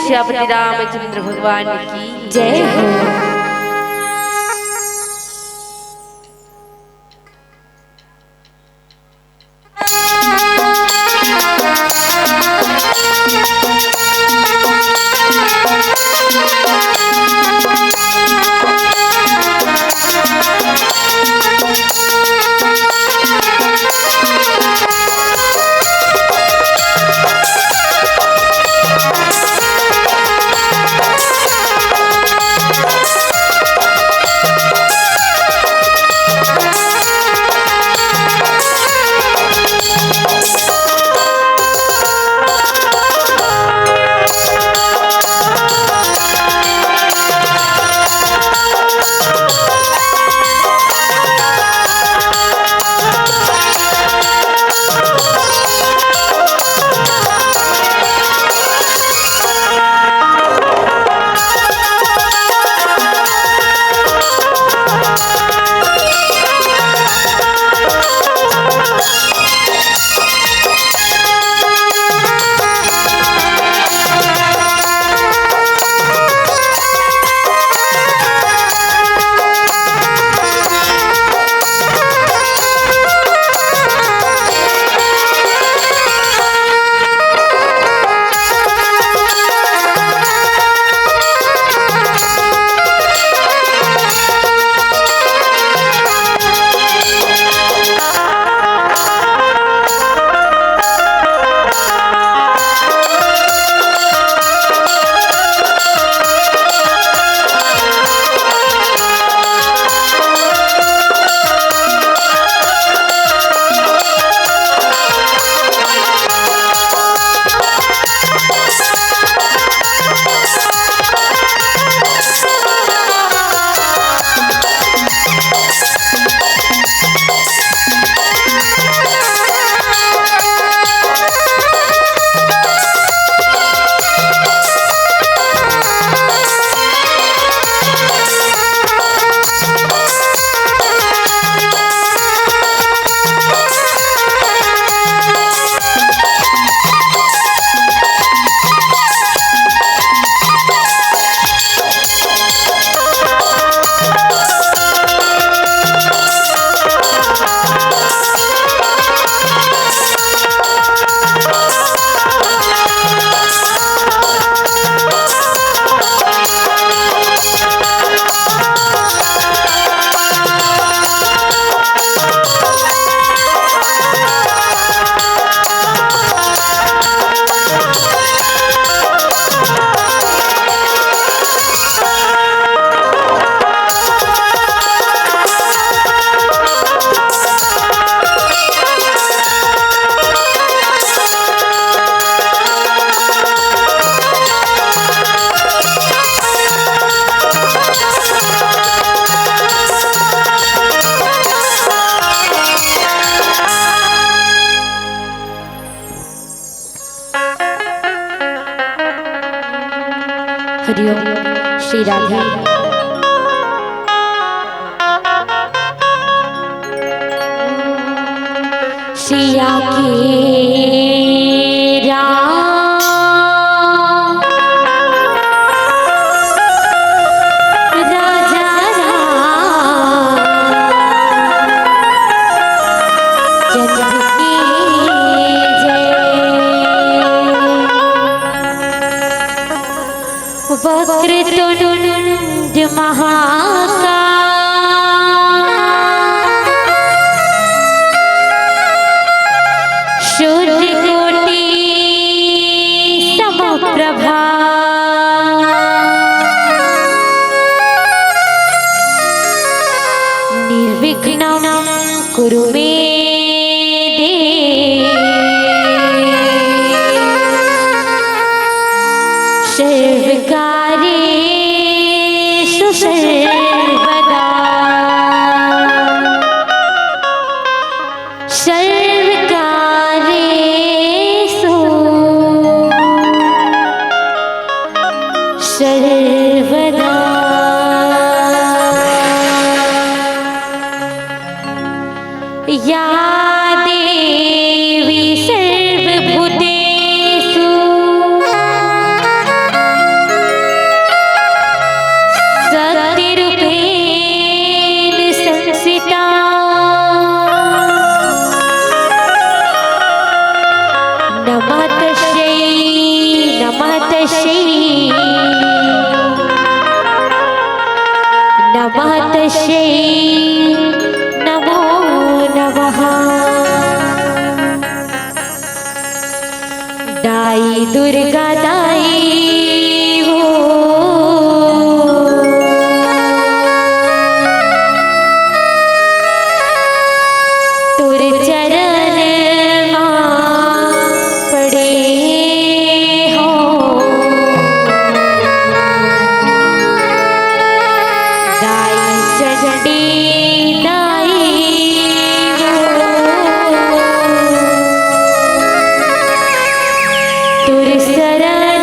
श्यापति रामचंद्र भगवान की जय हो। हरिओम श्री राधे। सिया के राजा चंद्र की वक्रतुंड महाकाय सूर्यकोटि समप्रभा निर्विघ्नं कुरु मे देव सर्वकार्येषु सर्वदा सर्वकार्येषु सर्वदा। या देवी सर्वभूतेषु तस्यै नमः तस्यै नमो नमः। दाई दुर्गा दाई हो तुर चरण मां पड़े हो। दाई चंडी दाई हो तुर शरण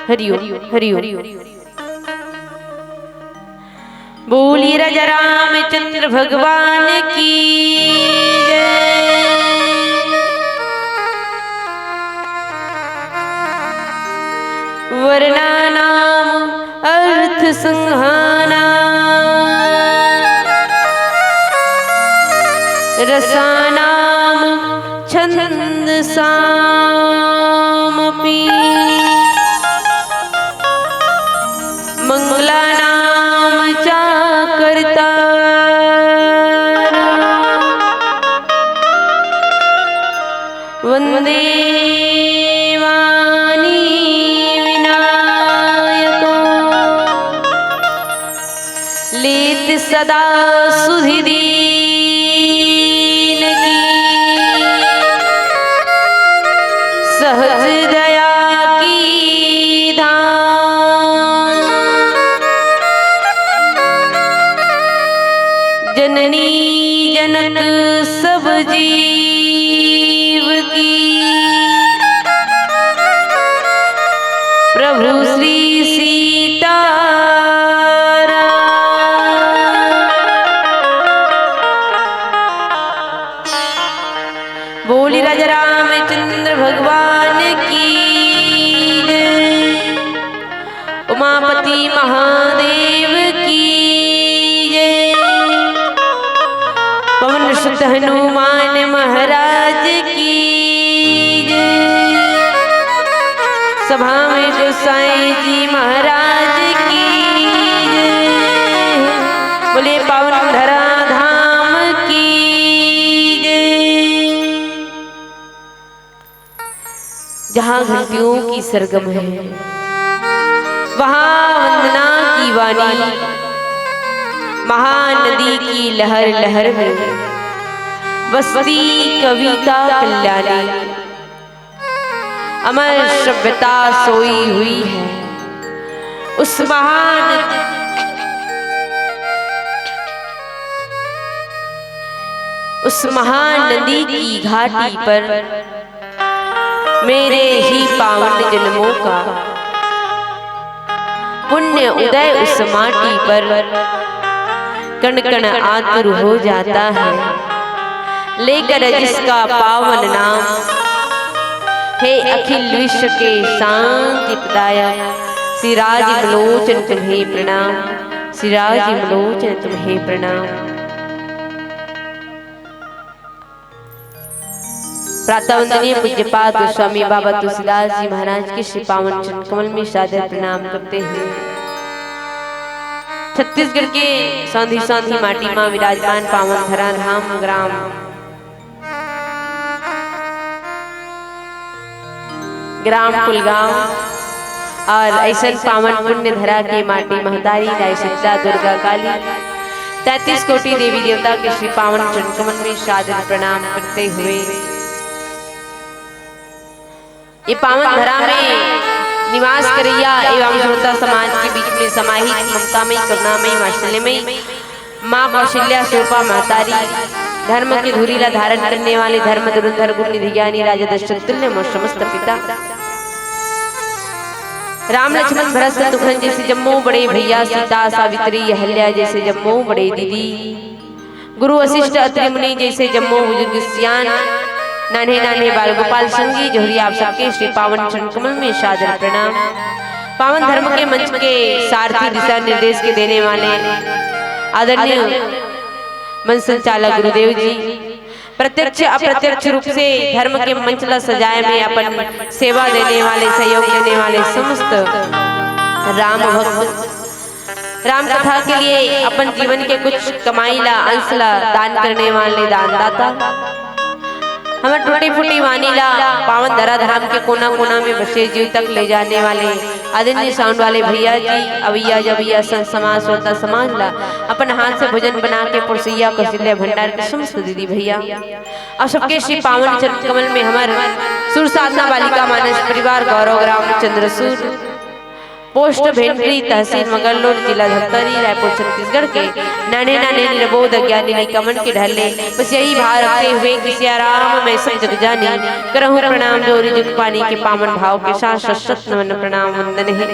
हरिओम हरिओम। बोलिए राजा रामचंद्र भगवान की जय। वर्णानाम अर्थ संहाना रसानाम छंद सामपि मंगलानाम चाकर्ता वंदे वाणी विनायको लेत सदा सुधि दीन की सहज दया की धाम जननी जनक सब जीव की प्रभु श्री सीताराम। बोली राजा रामचंद्र भगवान की जय। उमापति महादेव की जय। पवन सुत हनुमान महाराज की जय। सभा में गोसाई जी महाराज की जय। बोले पावन धरा धाम की जय। जहाँ घंटियों की सरगम है वहाँ वंदना की वाणी, महानदी की लहर लहर में बसती कविता कल्याणी। अमर सभ्यता सोई हुई है उस महान नदी की घाटी पर। मेरे ही पावन जन्मों का पुण्य उदय उस माटी पर कण कण आतुर हो जाता है लेकर जिसका पावन नाम। हे अखिल विश्व के शांति प्रदायक सिराज मलोचन तुम्हें प्रणाम। सिराज मलोचन तुम्हें प्रणाम। प्रातः वंदनीय पूज्यपाद स्वामी बाबा तुलसीदास जी महाराज के श्री पावन चरण कमल में सादर प्रणाम करते हैं। छत्तीसगढ़ के सांधी सांधी माटी मां विराजमान पावन धरा धाम ग्राम कुलगांव और ऐसा पावन पुण्य धरा के माटी महतारी दाई शीतला दुर्गा काली 33 कोटि देवी देवता के श्री पावन चरण कमल में सादर प्रणाम करते हुए ये पावन धरा में निवास करैया एवं श्रोता समाज के बीच में समाहित ममतामयी करुणामयी वात्सल्यमयी माँ कौशल्या स्वरूपा महतारी धर्म की धुरीला धारण करने वाले धर्म धुरंधर गुण निधि ज्ञानी राजा दशरथ तुल्य मोर समस्त पिता राम लक्ष्मण भरत शत्रुघ्न जैसे जम्मू बड़े भैया सीता सावित्री अहल्या जैसे जम्मू बड़े दीदी गुरु वशिष्ठ अत्रि मुनि जैसे जम्मू बुजुर्ग सियान नान्हे नान्हे बाल गोपाल संगी जोहरी आप सबके श्री पावन चरण कमल में सादर प्रणाम। पावन धर्म के मंच के सारथी दिशा निर्देश के देने वाले आदरणीय मंच संचालक गुरुदेव जी प्रत्यक्ष अप्रत्यक्ष रूप से धर्म के मंच ला सजाए में अपन सेवा देने वाले सहयोग देने वाले समस्त राम भक्त राम कथा के लिए अपन जीवन के कुछ कमाई ला अंश ला दान करने वाले दानदाता हमें टूटी फूटी वाणी ला पावन धरा धाम के कोना कोना में बसे जीव तक ले जाने वाले आदरणीय साउंड वाले भैया जी अवैया जबैया संत समाज श्रोता समाज ला अपन हाथ से भोजन बना के पुरसैया कौशल्या भंडार के समस्त दीदी भैया और सबके श्री पावन चरण कमल में हमारे सुर साधना बालिका मानस परिवार गौरव ग्राम चंद्रसूर पोस्ट भेंडरी, तहसील मगरलोड, जिला धमतरी, रायपुर छत्तीसगढ़ के नाने नाने निरबोध अज्ञानी निकमन के ढले। बस यही भाव रखते हुए कि सिया राम मैं सब जग जानी, करहूँ प्रणाम जोरी जुग पानी के पावन भाव के साथ सशत नमन प्रणाम वंदन है।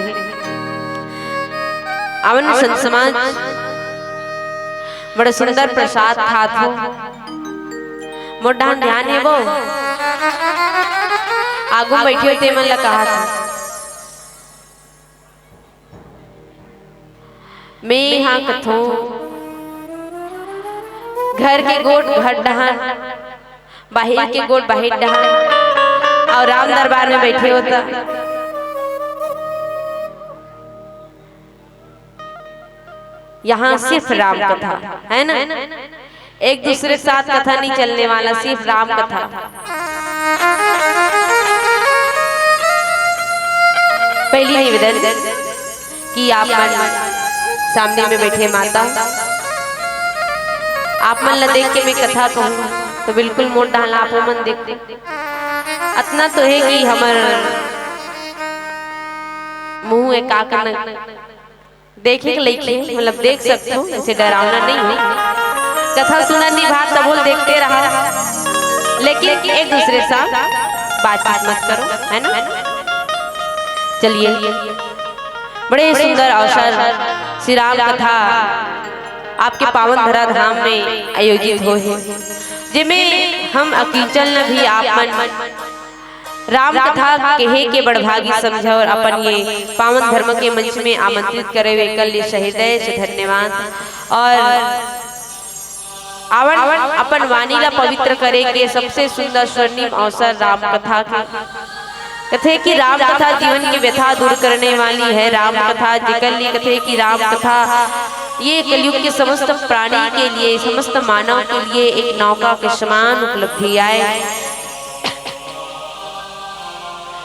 अवन संत समाज बड़ा सुंदर प्रसाद खात हो, मोटा ध्यान है वो आगू बैठी होते मन ला कहा था मैं यहाँ कथो घर के गोट घर डहान, बाहर के गोट बाहर डहान, और राम दरबार में बैठे होता। यहाँ सिर्फ राम कथा है ना, एक दूसरे के साथ कथा नहीं चलने वाला, सिर्फ राम कथा। पहली निवेदन कि आप मन सामने में बैठे माता, आप मन ला देख के मैं कथा कहूँ तो बिल्कुल मोट डालना, आप मन देख इतना तो है कि हमार मुंह एक आकर देखे के लेके मतलब देख सकते हो, ऐसे डरावना नहीं है। कथा सुना नहीं भाग तब बोल देखते रहा, लेकिन एक दूसरे के साथ बातचीत मत करो, है ना। चलिए, बड़े सुंदर अवसर श्री राम कथा आपके पावन धरा धाम में आयोजित हो है, जिसमें हम अकीचल न भी आप मन राम कथा कहे के बड़भागी समझ और अपन ये पावन धर्म के मंच में आमंत्रित करे हुए कल हृदय से धन्यवाद। और आवन अपन वाणी ला पवित्र करे के सबसे सुंदर स्वर्णिम अवसर राम कथा के कथे कि राम कथा जीवन की व्यथा दूर करने वाली है। राम कथा जिकली कथे कि राम कथा ये कलयुग के समस्त प्राणी के लिए, समस्त मानव के लिए एक नौका के समान उपलब्धि आए,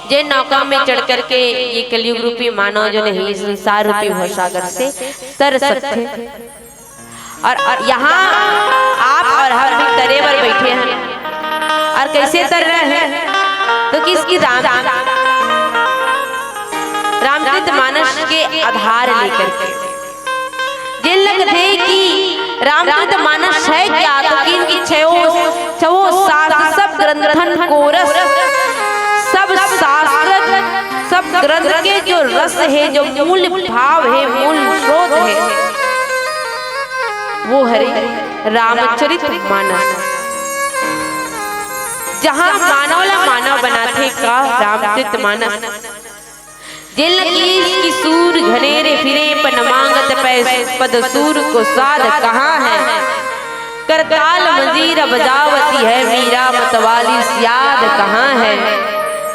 जे नौका में चढ़ करके ये कलयुग रूपी मानव जो नहीं संसार रूपी भवसागर से तर सकते। और यहाँ आप और हम भी तरे पर बैठे हैं, और कैसे तर रहे हैं तो किसकी रामचरित मानस के आधार लेकर के, जिन लगते कि रामचरित मानस है क्या, तो इनकी छवो शास्त्र सब ग्रंथन कोरस, सब शास्त्र सब ग्रंथ के जो रस है, जो मूल भाव है, मूल स्रोत है, वो है रामचरित मानस। जहाँ मानव ला मानव बनाते का रामचरित मानस, जिल की सूर घनेरे फिरे पन मांगत पद सूर को साध कहाँ है, करताल मंजीरा बजावती है मीरा मतवाली याद कहाँ है,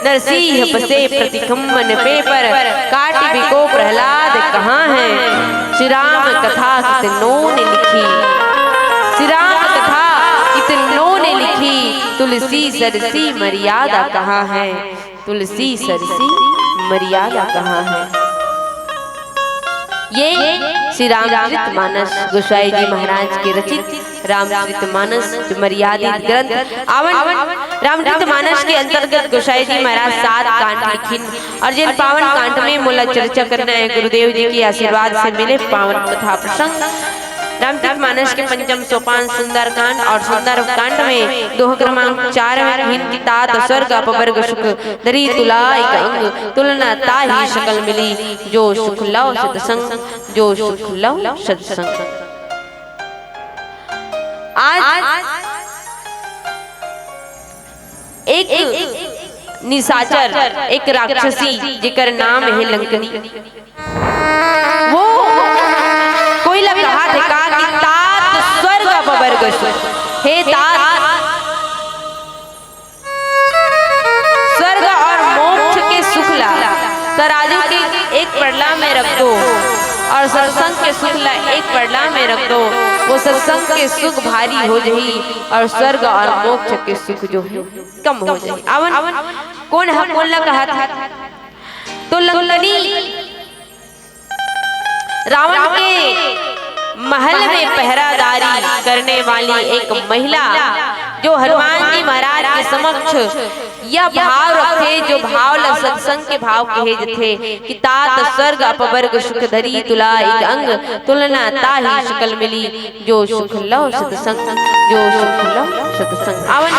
नरसिंह बसे प्रतिकम्मन पे पर काटी बिको प्रहलाद कहाँ है, श्री राम कथा कितनों ने लिखी, श्री राम कथा कितनों ने लिखी, तुलसी सरसी मर्यादा कहाँ है, तुलसी सरसी मर्यादा कहाँ है। ये श्री रामचरित मानस गोसाई जी महाराज के रचित रामचरित मानस जो मर्यादित ग्रंथ। आवन रामचरित मानस के अंतर्गत गोसाई जी महाराज 7 कांड लिखिन, और जिन पावन कांड में मूल चर्चा करना है गुरुदेव जी के आशीर्वाद से मिले पावन कथा प्रसंग। रामचरित मानस के पंचम सोपान सुंदर कांड, और सुंदर कांड में दोह क्रमांक 4 में हिन की तात स्वर्ग अपवर्ग सुख दरी तुला एक अंग तुलना ताही शकल मिली, जो सुख लव सत्संग, जो सुख लव सत्संग। आज एक निशाचर, एक राक्षसी जिकर नाम है लंकनी, वो कोई लग कहा था कि तात स्वर्ग अपवर्ग सुख, हे तात स्वर्ग और मोक्ष के सुख ला तराजू के एक पड़ला में रख दो, और सत्संग के सुख ला एक पड़ला में रख दो, वो सत्संग के सुख भारी हो जाही और स्वर्ग और मोक्ष के सुख जो है कम हो जाही। अवन कौन हम बोलना कहा था, तो लंकनी रावण के महल में पहरादारी करने वाली एक महिला जो हनुमान जी महाराज के समक्ष यह भाव रखे, जो भाव ल सत्संग के भाव कहे जथे कि तात स्वर्ग अपवर्ग सुख धरी तुला एक अंग तुलना ताहि सकल मिली जो सुख लव सत्संग, जो सुख लव सत्संग। आवन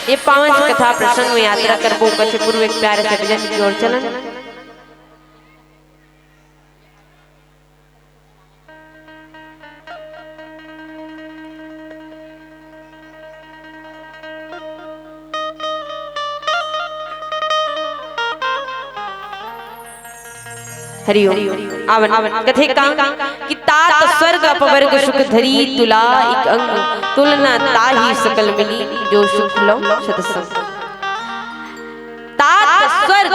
ये पावन कथा प्रसंग में यात्रा करबो कछे पूर्व एक प्यारे से भजन की ओर चलन। हरिओम। आवन कथे का कि तात स्वर्ग अपवर्ग सुख धरी तुला एक अंग तुलना ताहि सकल मिली जो सुख लो सत्संग। तात स्वर्ग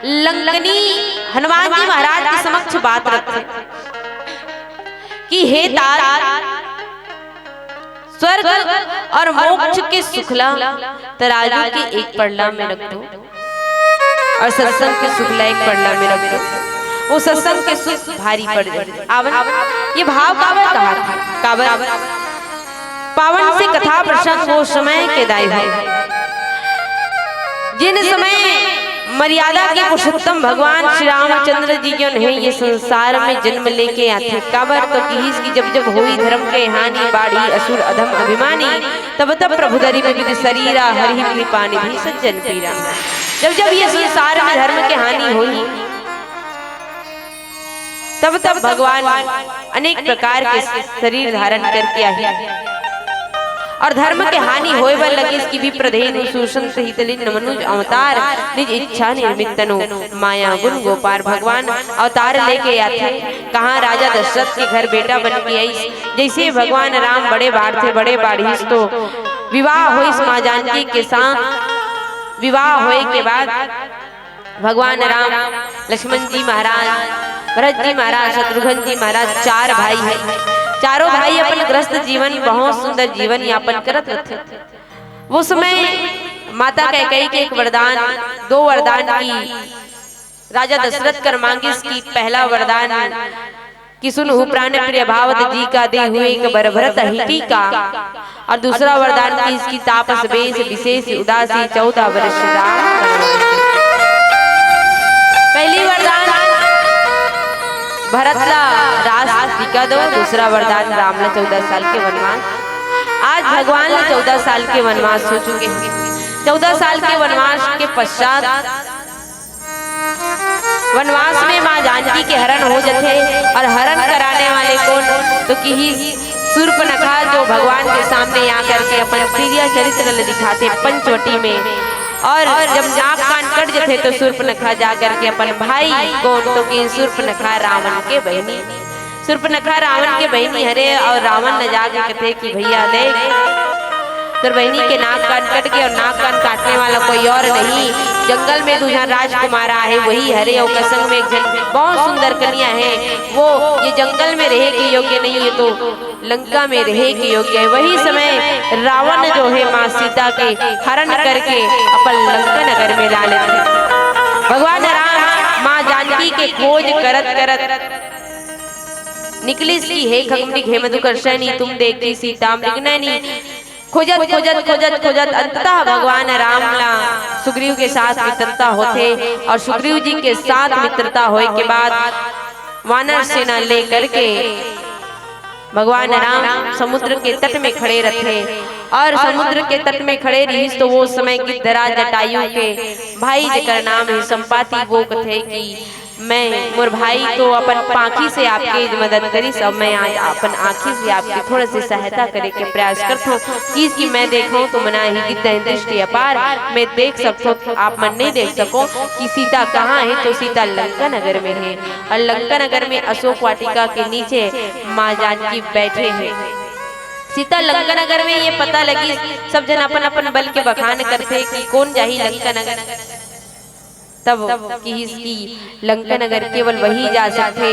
लंकनी हनुमान जी महाराज के समक्ष बात रखते कि हे तात, स्वर्ग और मोक्ष के सुखला तराजू के एक पड़ला में रख दो और सत्संग के सुखला एक पड़ला में रख दो, वो सत्संग के सुख भारी पड़ जाए। आवन ये भाव काबर कहा था, काबर पावन से कथा प्रसंग वो समय के दाई है जिन समय मर्यादा के पुरुषोत्तम भगवान श्री रामचंद्र जी जो है ये संसार में जन्म लेके आते। काबर तो किस की जब जब हुई धर्म के हानि बाढ़ी असुर अधम अभिमानी तब तब प्रभु दरी विविध शरीरा हरि कृपा निधि सज्जन पीरा। जब जब ये संसार में धर्म के हानि हुई तब तब भगवान अनेक प्रकार के शरीर धारण करके आए और धर्म के हानि होए बर लगे। इसकी भी प्रधेनु सुषंत हितलिन मनुज अवतार निज इच्छा निर्मितनो माया गुण गोपार। भगवान अवतार लेके आते कहाँ राजा दशरथ के घर बेटा बन के आई। जैसे भगवान राम बड़े बाढ़ थे, बड़े बाढ़ीस तो विवाह हुई माँ जानकी के साथ। विवाह होए के बाद भगवान राम, लक्ष्मण जी महाराज, भरत जी महाराज, शत्रुघ्न जी महाराज चार भाई है। चारों भाई अपन ग्रस्त जीवन बहुत सुंदर जीवन यापन करत रहते। वो समय माता कैकेयी के एक वरदान, दो वरदान की राजा दशरथ कर मांगिस की। पहला वरदान कि सुनहु प्राण प्रिय भावत जी का दे हुए एक बर भरत हिटी का, और दूसरा वरदान की इसकी तापस बेश विशेष उदासी 14 वर्ष राम। पहली वरदान भरत ला राज टीका दो, दूसरा वरदान राम ला 14 साल के वनवास। आज भगवान ला 14 साल के वनवास हो चुके हैं। 14 साल के वनवास के पश्चात वनवास में माँ जानकी के हरण हो जाते। और हरण कराने वाले कौन तो कि शूर्पणखा जो भगवान के सामने आकर के अपन प्रिय चरित्र दिखाते पंचवटी में। और जब नाक कान कट जाते तो शूर्पणखा जाकर के अपन भाई कौन तो कि शूर्पणखा रावण के बहनी, शूर्पणखा रावण के बहनी हरे। और रावण न जाके कहते कि भैया देख तो बहनी के नाक कान कट गए और नाक कान काटने वाला कोई और नहीं, जंगल में दूसरा राजकुमार है वही हरे। और कसंग में एक जन बहुत सुंदर कन्या है, वो ये जंगल में रहे के योग्य नहीं है तो लंका में रहे के योग्य है। वही समय रावण जो है माँ सीता के हरण करके अपन लंका नगर में ला लेते। भगवान राम माँ जानकी के खोज करत करत निकली सी हे खगमुनि हे मधुकर्षणी तुम देखी सीता मृगनयनी। खोजत खोजत खोजत खोजत अंततः भगवान राम ला सुग्रीव के साथ मित्रता होते। और सुग्रीव जी के साथ मित्रता होए के बाद वानर सेना ले करके भगवान राम समुद्र के तट में खड़े रहते। और समुद्र के तट में खड़े रही तो वो समय की दरा जटायु के भाई जेकर नाम है संपाति वो कथे कि मैं मोर भाई तो अपन पाखी से आपके मदद करी, सब मैं आज अपन आँखी से आपकी थोड़ा सी सहायता करे के प्रयास करता हूँ कि मैं देखूं तो मना ही कितना दृष्टि अपार मैं देख सकता हूँ, आप मन नहीं देख सको कि सीता कहाँ है। तो सीता लंका नगर में है और लंका नगर में अशोक वाटिका के नीचे माँ जानकी बैठे हैं। सीता लंका नगर में ये पता लगी सब जन अपन अपन बल के बखान करते कि कौन जाही लंका नगर। तब कि इसकी लंका नगर केवल वही जा सकते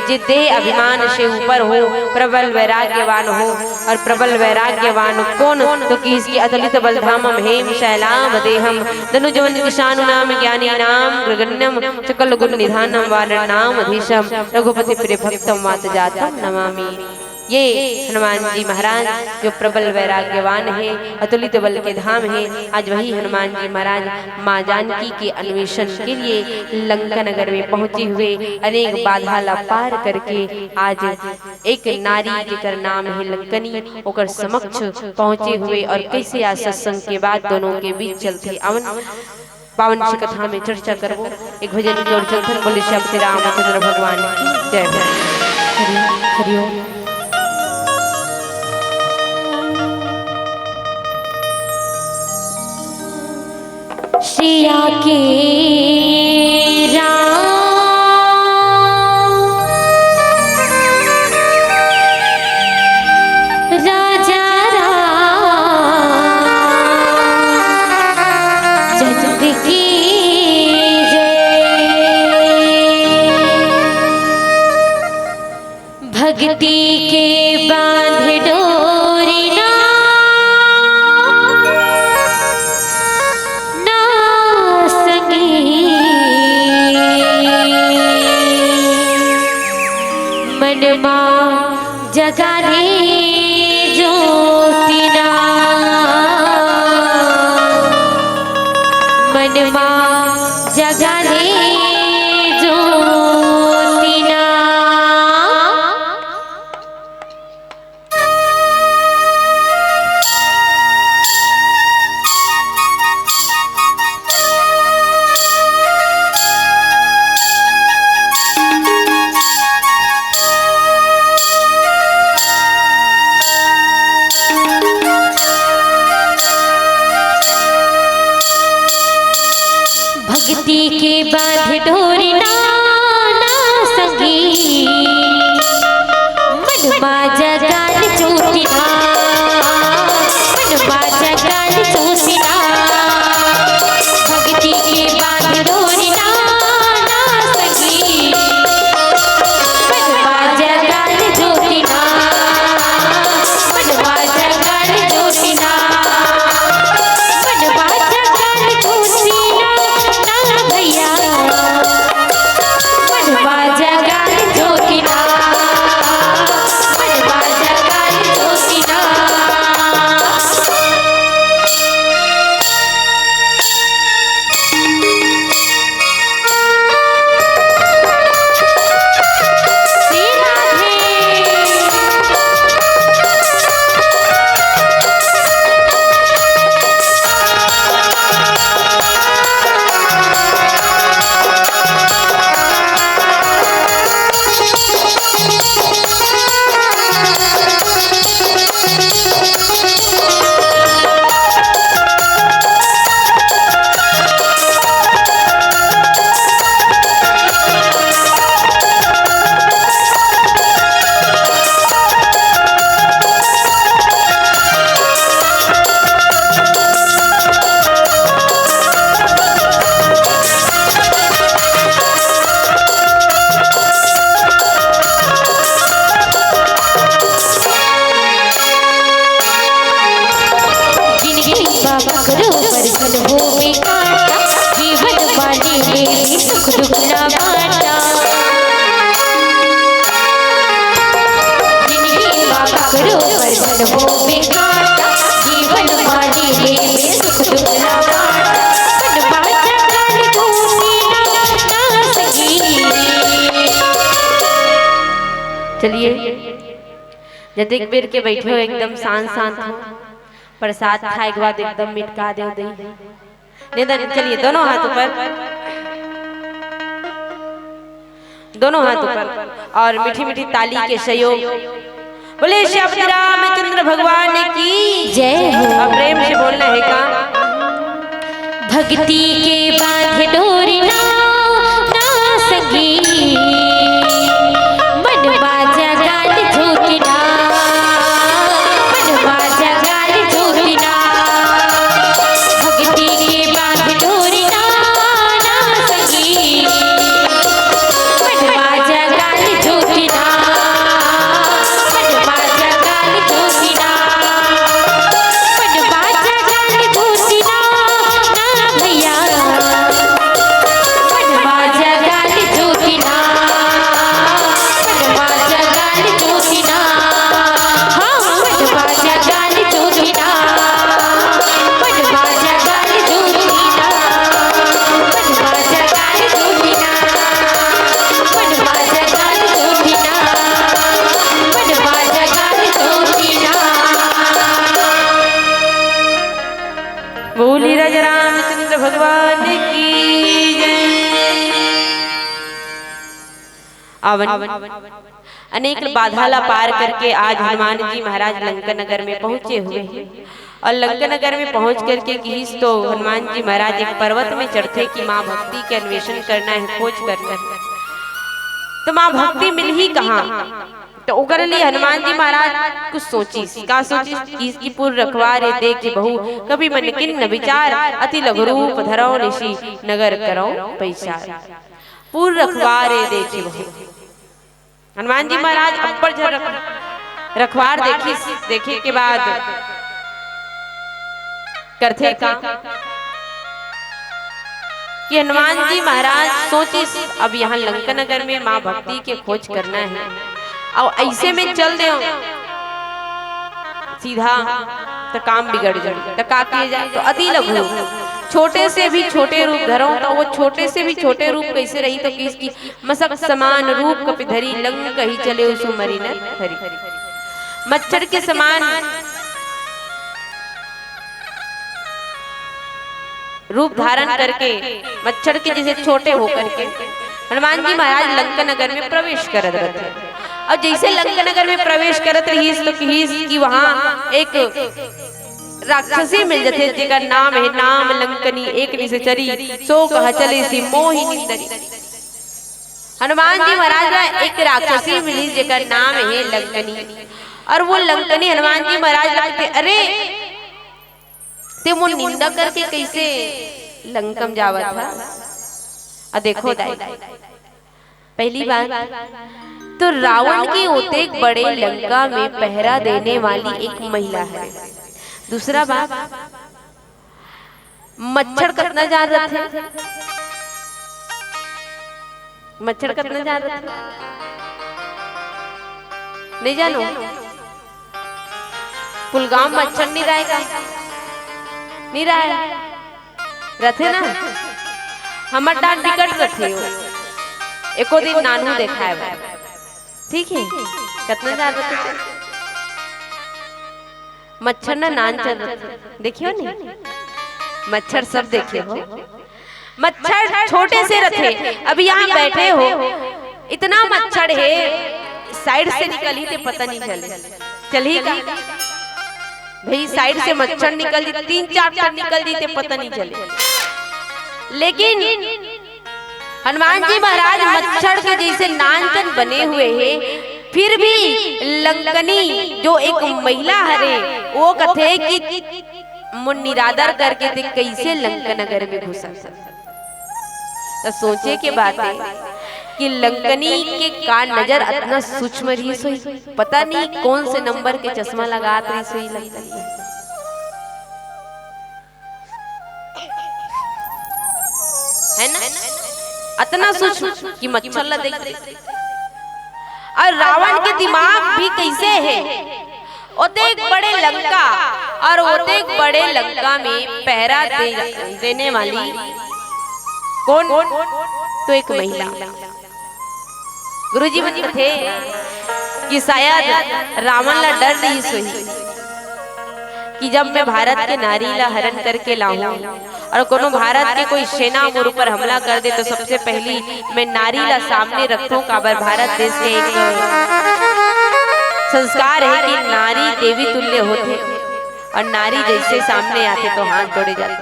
जिद्दे अभिमान से ऊपर हो, प्रबल वैराग्यवान हो। और प्रबल वैराग्यवान कौन तो कि इसकी अतुलित बलधामम हेम शैलाम देहम धनुजवन किशानु नाम ज्ञानी नाम गगन्यम सकल गुण निधानम वारण नाम अधीशम रघुपति प्रिय भक्तम मात जातम नमामि। ये हनुमान जी महाराज जो प्रबल वैराग्यवान है, अतुलित बल के धाम है। आज वही हनुमान जी महाराज माँ जानकी के अन्वेषण के लिए लंका नगर में पहुँचे हुए अनेक बाधा पार करके आज एक नारी जेकर नाम है लंकनी ओकर समक्ष पहुँचे हुए और कैसे आज सत्संग के बाद दोनों के बीच चलते अवन पावन की कथा में चर्चा करबो। एक भजन जोड़ चलथन बोले श्री रामचंद्र भगवान की जय। हरिओम। श्रिया के राम राजा भक्ति के बांध डोरी ना सगी मनमा जगाने ज्योतिना मनमा जगाने भक्ति के बांध डोरी ना सगी मनमा जगाल चोटिना मनमा जगाल चोटिना भक्ति के बांध डोरी ना सगी मनमा जगाल चोटिना मनमा जगाल चोटिना मनमा जगाल चोटिना भैया मनमा जगाल चोटिना मनमा जगाल चोटिना करो परसन हो बेकाटा जीवन वाले में सुख दुख ना बाटा जिंदगी बाबा करो परसन हो बेकाटा जीवन वाले में सुख दुख ना बाटा मनमा जगाल चोटिना ना सगी। चलिए जतेक बेर के बैठे हो एकदम शांत शांत हो, प्रसाद खाए के बाद एकदम मिटका दे निधन। चलिए दोनों हाथ ऊपर, दोनों हाथ ऊपर और मीठी मीठी ताली के सहयोग बोले श्री रामचंद्र भगवान की जय हो। अब प्रेम से बोलना है का भक्ति के बांध डोरी ना सगी मनमा जगाल चोटिना मनमा जगाल चोटिना भक्ति के बांध डोरी ना सगी मनमा जगाल चोटिना मनमा जगाल चोटिना मनमा जगाल चोटिना ना भैया भगवान की जय। अनेक बाधाला पार करके आज हनुमान जी महाराज लंका नगर में पहुंचे हुए हैं। और लंका नगर में पहुंच करके गीस तो हनुमान जी महाराज एक पर्वत में चढ़ते कि माँ भक्ति के अन्वेषण करना है, खोज करना है। तो माँ भक्ति मिल ही कहाँ, तो ओकर लिए हनुमान जी महाराज कुछ सोची का सोची इसकी पूर्व रखवारे देख बहु कभी मन किन्न विचार अति लघु रूप धरो ऋषि नगर करो पैसार। पूर्व रखवारे देख बहु हनुमान जी महाराज अब्बर रखवार देखे के बाद करते का कि हनुमान जी महाराज सोचे अब यहाँ लंका नगर में माँ भक्ति के खोज करना है और ऐसे में चल दे सीधा तो काम बिगड़ जाए, तो का किया जाए। तो अति लघु छोटे से भी छोटे रूप धरो, तो वो छोटे से भी छोटे रूप कैसे रही, तो किसकी मसक समान रूप कपिधरी लंग कही चले उसो मरी न हरी। मच्छर के समान रूप धारण करके मच्छर के जैसे छोटे होकर के हनुमान जी महाराज लंका नगर में प्रवेश करत रहे। अब जैसे लंका नगर में प्रवेश करत रही तो कि वहां एक राक्षसी मिल जाते जेकर नाम है नाम लंकनी एक निशचरी सो कह चले सी मोहिनी दरी। हनुमान जी महाराज एक राक्षसी मिली जेकर नाम है लंकनी, और वो लंकनी हनुमान जी महाराज लगते अरे ते वो निंदा करके कैसे लंकम जावत था। और देखो दाई पहली बात तो रावण के होते एक बड़े लंका में पहरा देने वाली एक महिला है। दूसरा बात मच्छर कितना जान रहे थे, मच्छर कितना जान रहे थे नहीं जानो, कुलगाम मच्छर नहीं रहेगा नहीं रहे रथे ना हमार डांट बिकट रथे हो। एको दिन नानू देखा है ठीक है कितना जान रहे थे मच्छर ना नान चल देखियो नहीं मच्छर सब देखे हो, मच्छर छोटे से रखे। अभी यहाँ बैठे हो इतना मच्छर है साइड से निकली तो पता नहीं चली का भाई साइड से मच्छर निकल दी 3-4 निकल दी तो पता नहीं चले। लेकिन हनुमान जी महाराज मच्छर के जैसे नानचन बने हुए हैं, फिर भी लंकनी जो एक महिला हरे वो कथे कि मुन निरादर करके थे कैसे लंका नगर में घुसा। तो सोचे के बात है कि लंकनी के का नजर इतना सूक्ष्म रही सोई, पता नहीं कौन से नंबर के चश्मा लगा रही सोई लंकनी है ना, इतना सूक्ष्म कि मच्छर ला देख। और रावण के दिमाग भी कैसे है, ओते एक बड़े लंका और ओते एक बड़े लंका में पहरा देने वाली कौन, तो एक महिला। गुरुजी बताते थे कि शायद रावण ला डर नहीं सोई कि जब मैं भारत के नारी ला हरण करके लाऊं और कोनो भारत के कोई सेना मोर ऊपर हमला कर दे तो सबसे पहली मैं नारी ला सामने रखूं। काबर भारत देश के एक संस्कार है कि नारी देवी तुल्य होते और नारी जैसे सामने आते तो हाथ जोड़े जाते।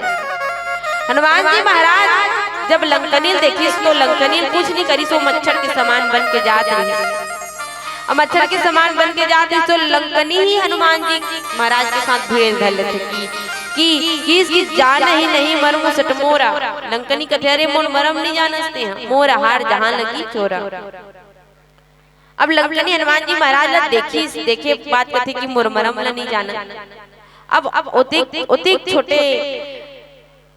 हनुमान जी महाराज जब लंकनील देखी तो लंकनील कुछ नहीं करी, सो मच्छर के समान बन के जात रही। और मच्छर के समान बन के जाते तो लंकनी ही हनुमान जी महाराज के साथ भेड़ धर लेते कि इसकी जान ही नहीं मरमु सट मोरा। लंकनी कहते अरे मोर मरम नहीं जानते हैं, मोरा हार जहां लगी चोरा। अब लंकनी हनुमान जी महाराज देखे बात कहते कि मोर मरम नहीं जाना। अब ओते छोटे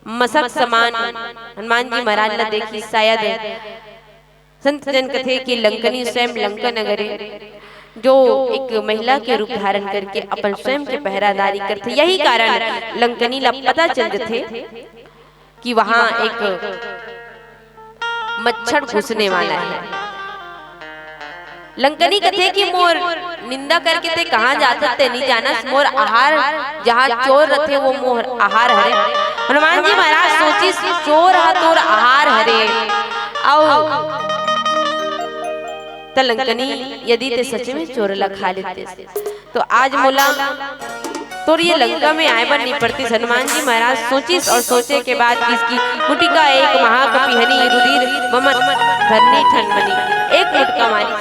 मसक समान हनुमान जी महाराज ला देखी। शायद संत जन कथे कि लंकनी स्वयं लंका नगरे जो एक महिला के रूप धारण करके अपन स्वयं के पहरादारी करते। यही कारण लंकनी ला पता चल जाते कि वहां एक मच्छर घुसने वाला है। लंकनी कथे कि मोर निंदा करके ते कहाँ जाता ते नहीं जाना, मोर आहार जहाँ चोर रथे वो मोर आहार हरे। हनुमान जी महाराज सोची राक्षस चोर तोर आहार हरे आओ तलंकनी यदि ते सच में चोर ला खा लेते तो आज मोला तो ये लंका में आए बन नहीं पड़ती। हनुमान जी महाराज सोचिस और सोचे के बाद इसकी मुटिका एक महाकपिहनी रुधिर बमन धरनी ठन बनी एक मुटका मारी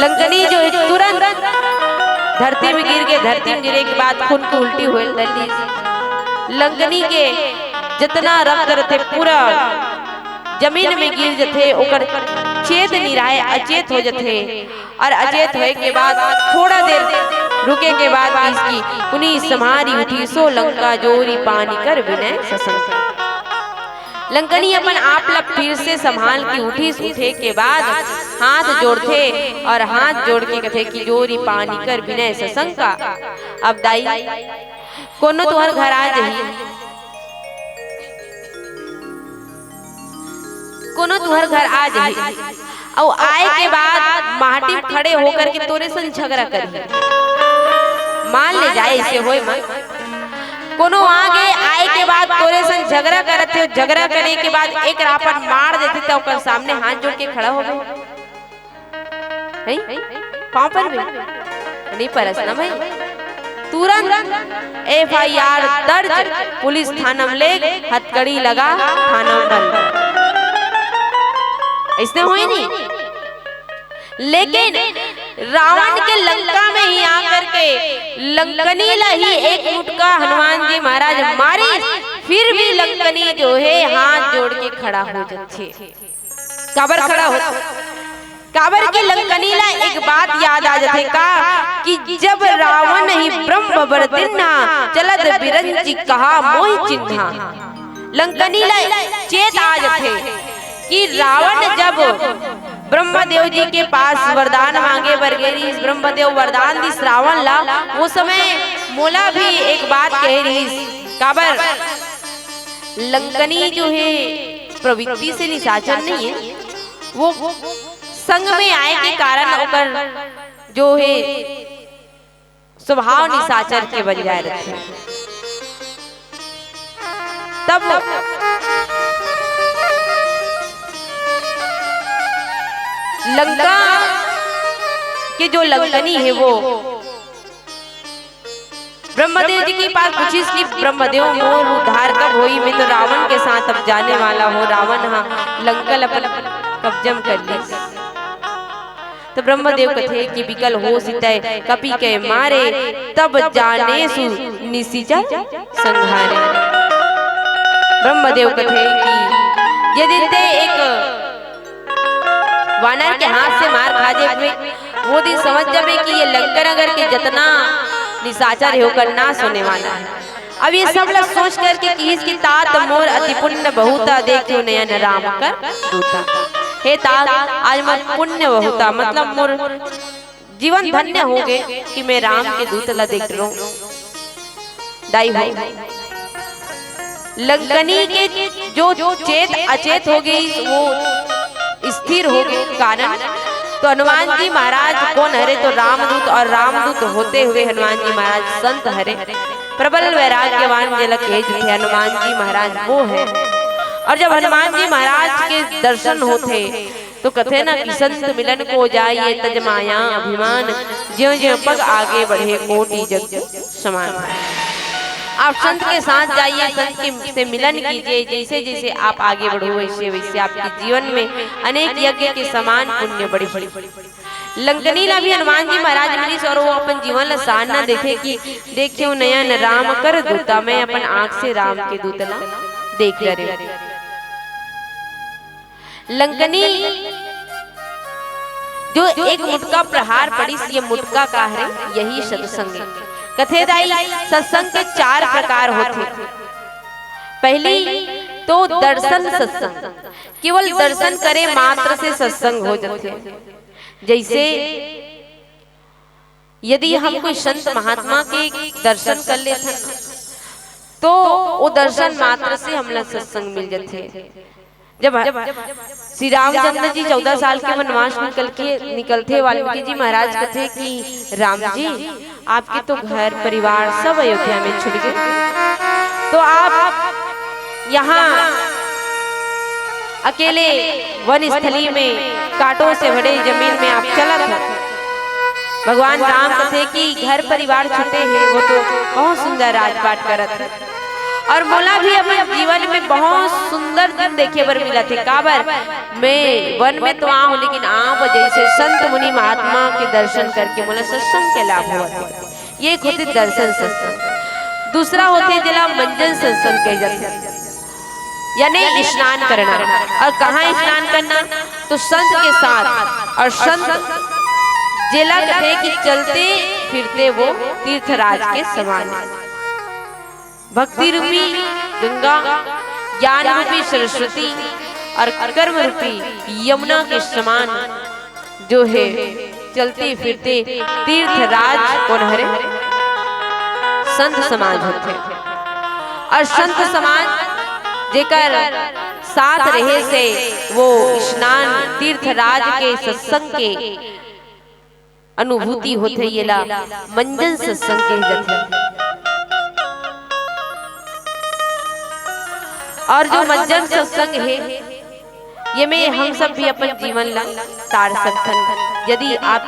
लंकनी जो तुरंत धरती में गिर गए। धरती में गिरे के बाद खून को उल्टी हुए लंकनी के जितना रक्त थे पूरा जमीन में गिर जथे ओकर चेत निराय अचेत हो जथे और अचेत होए के बाद थोड़ा देर रुके के बाद इसकी पुनी समारी उठी सो लंका जोरी पानी कर विनय ससंग। लंकनी अपन आप लग फिर से संभाल के उठे के बाद हाथ जोड़ते और हाथ जोड़ के कथे कि जोरी पानी कर विनय ससंग का। अब दाई कोनो तुहर घर आ जाही कोनो तुहर घर आ जाही और आए के बाद माटी खड़े होकर के तोरे संग झगड़ा करी मान ले जाए इसे होए मन कोनो आगे आए के बाद तोरे संग झगड़ा करते हो झगड़ा करने के बाद एक रापन मार देते तो ओकर सामने हाथ जोड़ के खड़ा हो गए नहीं पांव पर भी नहीं परस ना भाई तुरंत FIR दर्ज पुलिस थाना में ले हथकड़ी लगा थाना बंद इसने हुई नहीं। लेकिन रावण के लंका में ही आकर के लंकनी ला ही एक मुटका हनुमान जी महाराज मारी फिर भी लंकनी जो है हाथ जोड़ के खड़ा हो जाते काबर खड़ा हो काबर की लंकनी ला एक बात याद आ जाते का कि जब रावण ही ब्रह्म बरदिन्हा चलत बिरंजी कहा मोहि चिन्हा। लंकनी ला चेत आ जाते कि रावण जब ब्रह्मदेव जी के पास वरदान मांगे बरगेरी ब्रह्मदेव वरदान दी रावण ला वो समय मोला भी एक बात कह रही काबर लंकनी जो है प्रवृत्ति से निशाचर नहीं है वो संग में आए के कारण ओकर जो है स्वभाव निशाचर के बन जाए रखे तब लंका के जो लंकनी है वो ब्रह्मदेव जी के पास पूछी कि ब्रह्मदेव मोर उद्धार कब होई मैं तो रावण के साथ अब जाने वाला हूँ रावण हाँ लंकल अपन कब्जम कर ली। तो ब्रह्मदेव कथे कि विकल हो सितय कपि के मारे तब जाने सु निशिचर संहारे। ब्रह्मदेव कथे कि यदि ते एक वानर के हाथ से मार खा जाए वो दिन समझ जाए कि ये लंका नगर के जितना निशाचर है होकर नाश होने वाला है। अब ये सब लोग सोच करके कि इसकी तात मोर अति पुण्य बहुता देखो नयन राम कर दूता हे तात आज मैं पुण्य बहुता मतलब मोर जीवन धन्य हो गए कि मैं राम के दूत ला देख रहा हूँ। दाई भाई लंकनी के जो चेत अचेत हो गई वो स्थिर हो गए कारण तो हनुमान जी महाराज कौन हरे तो रामदूत और रामदूत होते हुए हनुमान जी महाराज संत हरे प्रबल वैराग्यवान जलक थे हनुमान जी महाराज वो है। और जब हनुमान जी महाराज के दर्शन होते तो कथे ना कि संत मिलन को जाइए तज माया अभिमान ज्यों ज्यों पग आगे बढ़े कोटि जग समान। आप संत के साथ जाइए संत से मिलन कीजिए जैसे जैसे आप आगे बढ़ो वैसे वैसे आपके जीवन में अनेक यज्ञ के समान पुण्य बड़ी बड़ी। लंकनी ला भी हनुमान जी महाराज मिली और वो अपन जीवन ला सारना देखे कि देखियो नयन राम कर दूता मैं अपन आंख से राम के दूत ला देख ले। लंकनी जो एक मुटका प्रहार पड़ी ये मुटका का है यही सत्संग कथे दाई सत्संग के 4 प्रकार होते। पहली तो दर्शन सत्संग केवल दर्शन करे मात्र से सत्संग हो जाते। जैसे यदि हम कोई संत महात्मा के दर्शन कर लेते तो वो दर्शन मात्र से हमला सत्संग मिल जाते। जब श्री रामचंद्र जी 14 साल के वनवास निकलते वाल्मीकि जी महाराज कहते कि राम जी आपके तो घर परिवार सब अयोध्या में छूट गए तो आप यहाँ अकेले वन स्थली में कांटों से भरे जमीन में आप चलत हो। भगवान राम कथे कि घर परिवार छुटे हैं, वो तो बहुत सुंदर राजपाट करत है। और मोला भी अपने जीवन में बहुत सुंदर दिन देखे बर मिला थे। काबर मैं वन में तो आऊँ, लेकिन आऊँ वजह से संत मुनि महात्मा के दर्शन करके मोला सत्संग के लाभ हुआ थे। ये एक होते दर्शन सत्संग, दूसरा होते जिला मंजन सत्संग कहे जाते, यानी स्नान करना। और कहाँ स्नान करना? तो संत के साथ। और संत जिला कहे कि चलते फिरते वो तीर्थराज के समान, भक्ति रूपी गंगा, ज्ञान रूपी सरस्वती और कर्म रूपी यमुना के समान जो है चलते फिरते तीर्थराज कौन हरे? संत समाज होते। और संत समाज जेकर साथ रहे से वो स्नान तीर्थराज के सत्संग के अनुभूति होते, ये ला मंजन सत्संग के जाते। और जो मंजन सत्संग है ये में हम सब भी अपन जीवन ला तार सकथन। यदि आप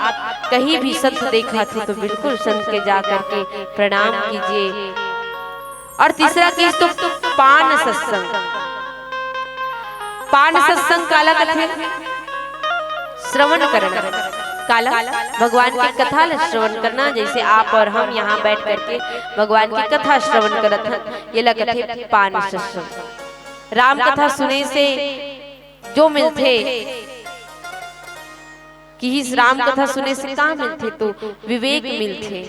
कहीं भी संत देखा थे तो बिल्कुल संत के जा करके प्रणाम कीजिए। और तीसरा चीज तो पान सत्संग। पान सत्संग काला कथे? श्रवण करना। काला भगवान की कथा श्रवण करना। जैसे आप और हम यहाँ बैठ करके भगवान की कथा श्रवण करत हैं, ये लगे पान सत्संग। राम कथा सुने से जो मिलते कि इस राम कथा सुने से कहाँ मिलते? तो विवेक मिलते।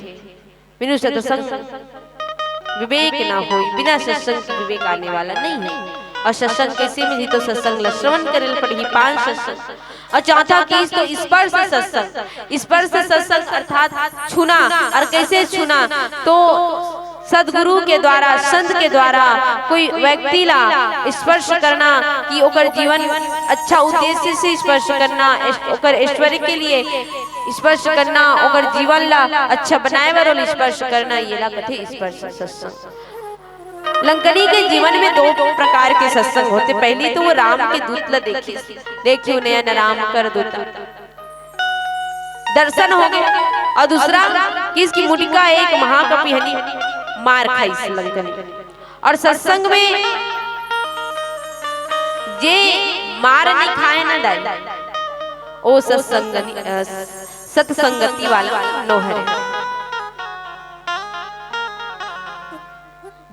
बिनु सत्संग विवेक ना हो, बिना सत्संग के विवेक आने वाला नहीं है। और सत्संग कैसे मिली? तो सत्संग श्रवण करे पड़ी पान सत्संग। और चौथा की तो स्पर्श सत्संग। स्पर्श सत्संग अर्थात छूना। और कैसे छूना? तो सदगुरु के द्वारा, संत के द्वारा कोई व्यक्ति ला स्पर्श करना कि ओकर जीवन अच्छा उद्देश्य से स्पर्श करना, ओकर ऐश्वर्य के लिए स्पर्श करना, ओकर जीवन ला अच्छा बनाए बर स्पर्श करना, ये ला कथे स्पर्श सत्संग। लंकनी के जीवन में दो प्रकार के सत्संग होते। पहली तो वो राम के दूत ला देखियो नयन राम कर दूता, दर्शन हो गए। और दूसरा कि इसकी मुटिका एक महाकपि हनी मार खाई से लंकनी। और सत्संग में जे मार नहीं खाए ना डाल, ओ सत्संगति वाला नोहर।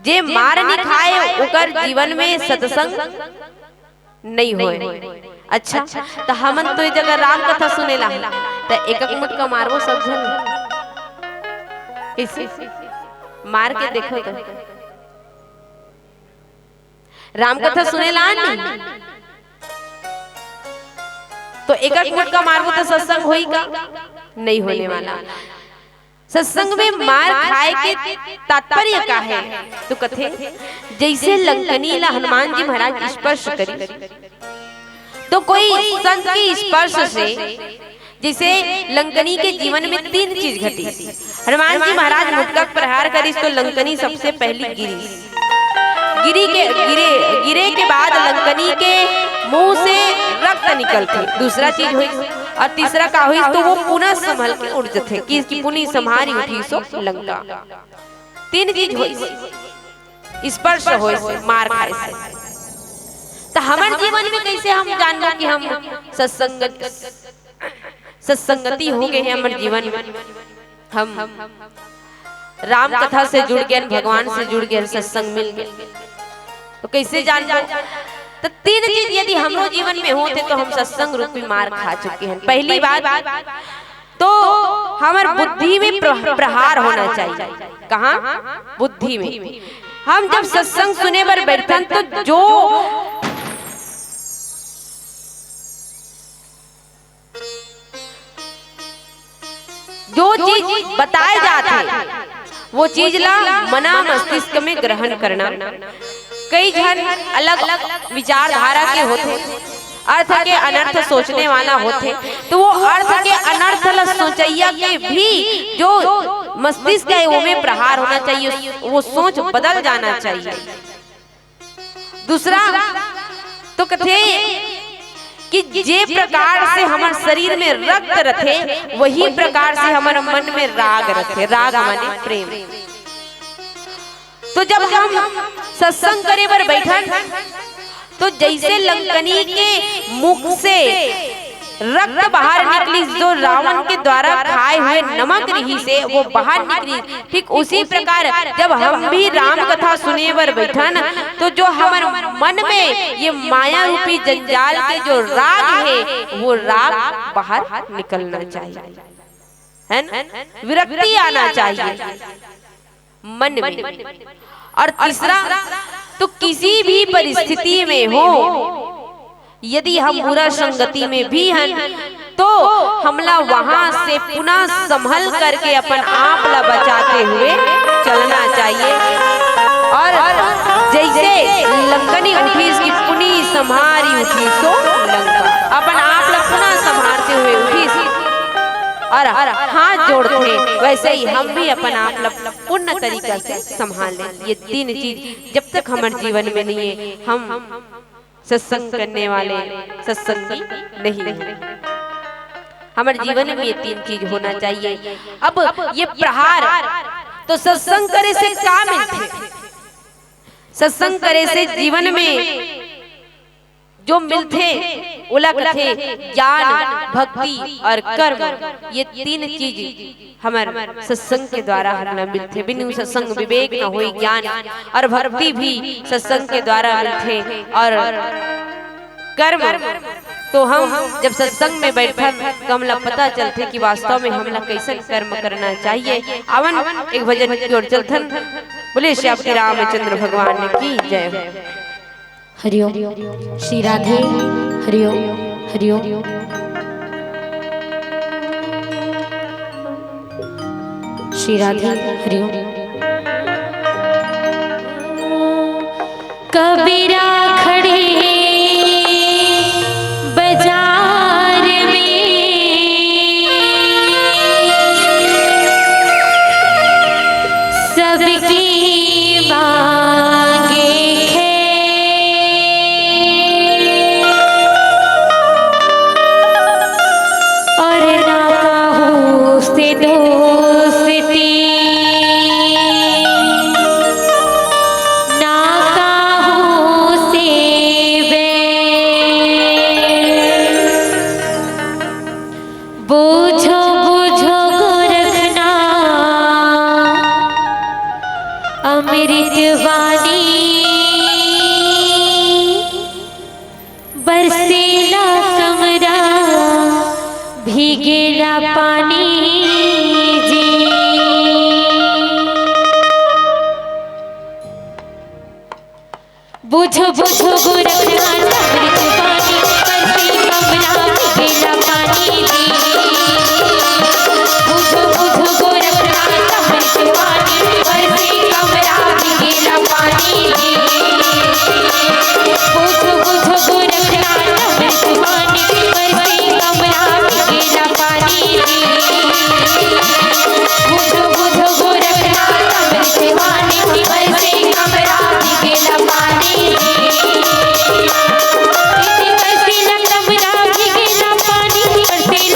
जे मार नहीं खाए ओकर जीवन में सत्संग नहीं होए। अच्छा तो हमन तो जगह राम कथा सुनेला तो एक मुटका मारबो सब जन कैसे मार के देखो राम कथा सुनेला नहीं तो एक मुटका मारबो तो सत्संग होई का? नहीं होने वाला। सत्संग में मार खाए के तात्पर्य का है? तो कथे जैसे लंकनी ला हनुमान जी महाराज स्पर्श करी, तो कोई संत के स्पर्श से जैसे लंकनी के जीवन में तीन चीज घटी। हनुमान जी महाराज मुटका प्रहार करी तो लंकनी सबसे पहली गिरे के बाद लंकनी के मुंह से रक्त निकलते। दूसरा चीज हुई और तीसरा का हुई तो वो पुनः संभल के उठ जाते कि इसकी पुनी संहारी उठी सो लंका। तीन चीज हुई, स्पर्श हुई मार खाए से। तो हमारे जीवन में कैसे हम जान लो कि हम सत्संगति हो गए हैं हमारे जीवन में? हम राम कथा से जुड़ गए, भगवान से जुड़ गए, सत्संग मिल गए, तो कैसे जान लो? तो तीन चीज यदि हमारे जीवन में होते तो हम सत्संग रूपी मार खा चुके हैं। पहली बात तो हमारे बुद्धि में प्रहार होना चाहिए। कहाँ? बुद्धि में। हम जब सत्संग सुने पर बैठन तो जो चीज बताए जाते वो चीज ला मना मस्तिष्क में ग्रहण करना। कई जन अलग अलग विचारधारा के होते, अर्थ के अनर्थ सोचने वाला होते, तो वो अर्थ के अनर्थ ला सोचैया के भी जो मस्तिष्क है वो में प्रहार होना चाहिए, वो सोच बदल जाना चाहिए। दूसरा तो कथे कि जे प्रकार से हमारे शरीर में रक्त रथे वही प्रकार से हमारे मन में राग रथे। राग माने प्रेम। तो जब हम सत्संग करे बर बैठन तो जैसे लंकनी के मुख से रक्त बाहर निकली, जो रावण के द्वारा खाए हुए नमक रही से वो बाहर निकली, ठीक उसी प्रकार जब हम भी राम कथा सुने बर बैठन तो जो हमारे मन में ये माया रूपी जंजाल के जो राग है वो राग बाहर निकलना चाहिए, है ना, विरक्ति आना चाहिए मन में। और तीसरा तो किसी भी परिस्थिति में हो यदि हम बुरा संगति में भी हैं तो हमला वहां से पुनः संभल करके अपन आप ला बचाते हुए चलना चाहिए। और जैसे लंकनी उठी इसकी पुनी संहारी उठी सो लंका, अपन आप ला पुनः संभालते हुए उठी और हाथ जोड़ते वैसे ही हम भी अपन आप ला पूर्ण तरीका से संभाल लें। ये तीन चीज जब तक हमारे जीवन में नहीं है हम सत्संग करने वाले सत्संगी नहीं है। हमारे जीवन में ये तीन चीज होना चाहिए। अब ये प्रहार तो सत्संग करे से क्या मिलते? सत्संग करे से जीवन में जो मिलते उलग थे ज्ञान, भक्ति और कर्म, ये तीन चीज हमारे सत्संग के द्वारा हमें मिलते। बिनु सत्संग विवेक न होई ज्ञान, और भक्ति भी सत्संग के द्वारा मिलते, और कर्म तो हम जब सत्संग में बैठे तो हमला पता चलते कि वास्तव में हमला कैसे कर्म करना चाहिए। आवन एक भजन की ओर चलथन। बोले श्री आपके रामचंद्र भगवान की जय। हरिओम श्री राधे। हरिओम हरिओम। श्री राधे। हरिओम। कबीरा खड़े बाजार में, सबकी मांगे और ना कहूँ से दोस्ती, ना कहूँ से बूझो बूझो गोरखना अमृत वाणी, बरसेला कमरा भीगेला पानी जी। बूझो बूझो गोरखना अमृत वाणी, बरसे कमरा भीगेला पानी जी। बूझो बूझो गोरखना अमृत वाणी, बरसे कमरा भीगेला पानी जी। बूझो बूझो गोरखना अमृत वाणी, बरसे कमरा भीगेला पानी जी। बूझो बूझो गोरखना अमृत वाणी, बरसे कमरा भीगेला पानी जी। बरसेला कमरा भीगेला पानी, बरसेला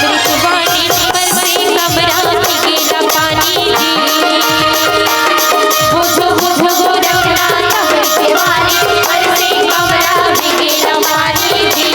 अमृत वाणी बरसे कमरा भीगेला पानी जी। बुझो बुझो गोरखनाथ अमृत वाणी बरसे कमरा भीगेला पानी जी।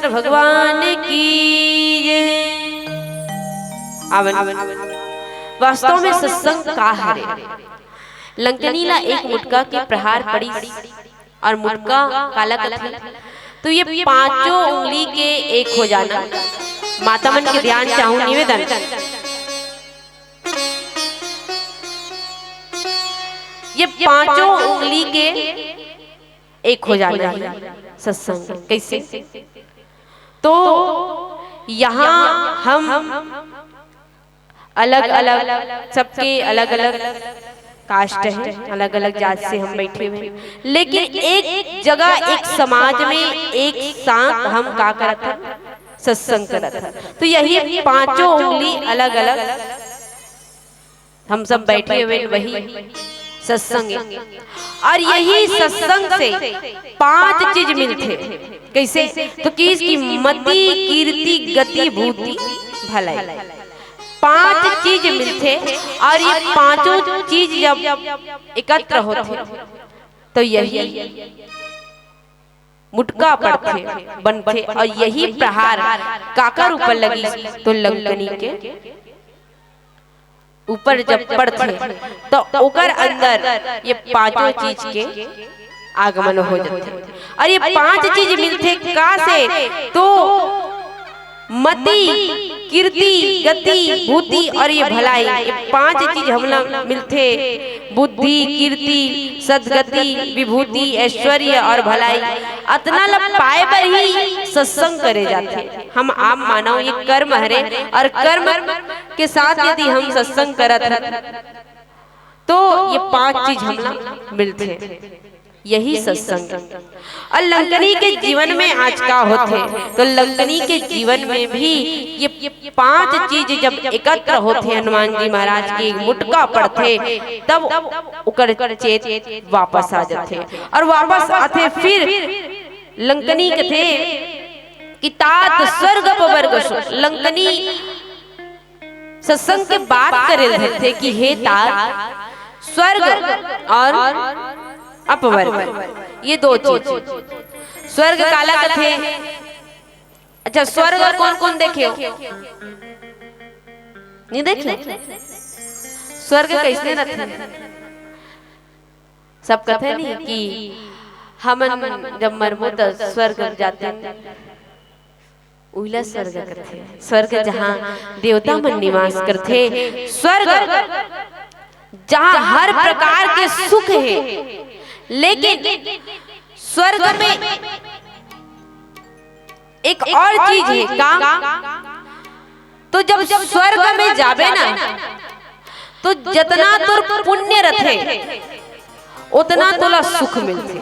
भगवान की आवन वास्तव में सत्संग का है। लंकनीला एक मुटका के प्रहार पड़ी और मुटका काला कथे तो ये पांचों उंगली के एक हो जाना। माता मन के ध्यान चाहूं निवेदन। ये पांचों उंगली के एक हो जाना है सत्संग। कैसे? तो यहाँ हम अलग अलग सबके अलग अलग कास्ट है, अलग अलग जात से हम बैठे हुए, लेकिन एक जगह एक समाज में एक साथ हम का करत हैं, सत्संग करत हैं। तो यही पांचों उंगली अलग अलग हम सब बैठे हुए वही सत्संग है। और यही सत्संग से पांच चीज मिलते। कैसे? तो किसकी मति कीर्ति गति भूति भलाई, पांच चीज मिलते। और ये पांचों चीज जब एकत्र होते तो यही मुटका पड़ते बनते। और यही प्रहार काकर ऊपर लगी तो लंकनी के ऊपर जब पड़ते तो ओकर अंदर ये पांचों चीज के आगमन हो जाते। और ये पांच चीज मिलते का से तो मति कीर्ति गति भूति और ये भलाई, ये पांच चीज हम मिलते। बुद्धि कीर्ति सद्गति विभूति ऐश्वर्य और भलाई अतना लब पाए पर ही सत्संग करे जाते। हम आप मानो ये कर्म हरे और कर्म के साथ यदि हम सत्संग करत तो ये पांच चीज हम मिलते। यही सत्संग। और लंकनी के जीवन में आज का होते तो लंकनी के जीवन में भी ये पांच चीज जब एकत्र होते हनुमान जी महाराज की मुटका पड़ते तब उकर चेत वापस आ जाते। और वापस आते फिर लंकनी के थे कि तात स्वर्ग अपवर्ग सुख। लंकनी सत्संग के बात करे थे कि हे तात स्वर्ग और अपवर्ग ये दो चीज। स्वर्ग काला कथे। अच्छा स्वर्ग कौन कौन देखे हो? नहीं देखे? स्वर्ग कैसे रहते? सब कथे नहीं कि हम जब मरबो तो स्वर्ग जाते उला स्वर्ग करते। स्वर्ग जहाँ देवता मन निवास करते, स्वर्ग जहाँ हर प्रकार के सुख है। लेकिन स्वर्ग में एक और चीज है का? तो जब स्वर्ग में जाबे ना तो जितना तुर पुण्य रथे उतना तोला सुख मिलते,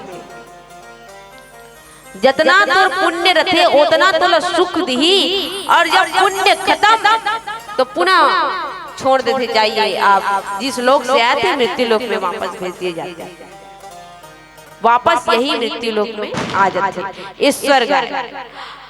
जितना तोर पुण्य रथे उतना तोला सुख दी। और जब पुण्य खत्म तो पुनः छोड़ देते, जाइए आप जिस लोक से आए थे मृत्यु लोक में वापस भेज दिए जाते, वापस यही मृत्यु लोक में आ जाते। इस स्वर्ग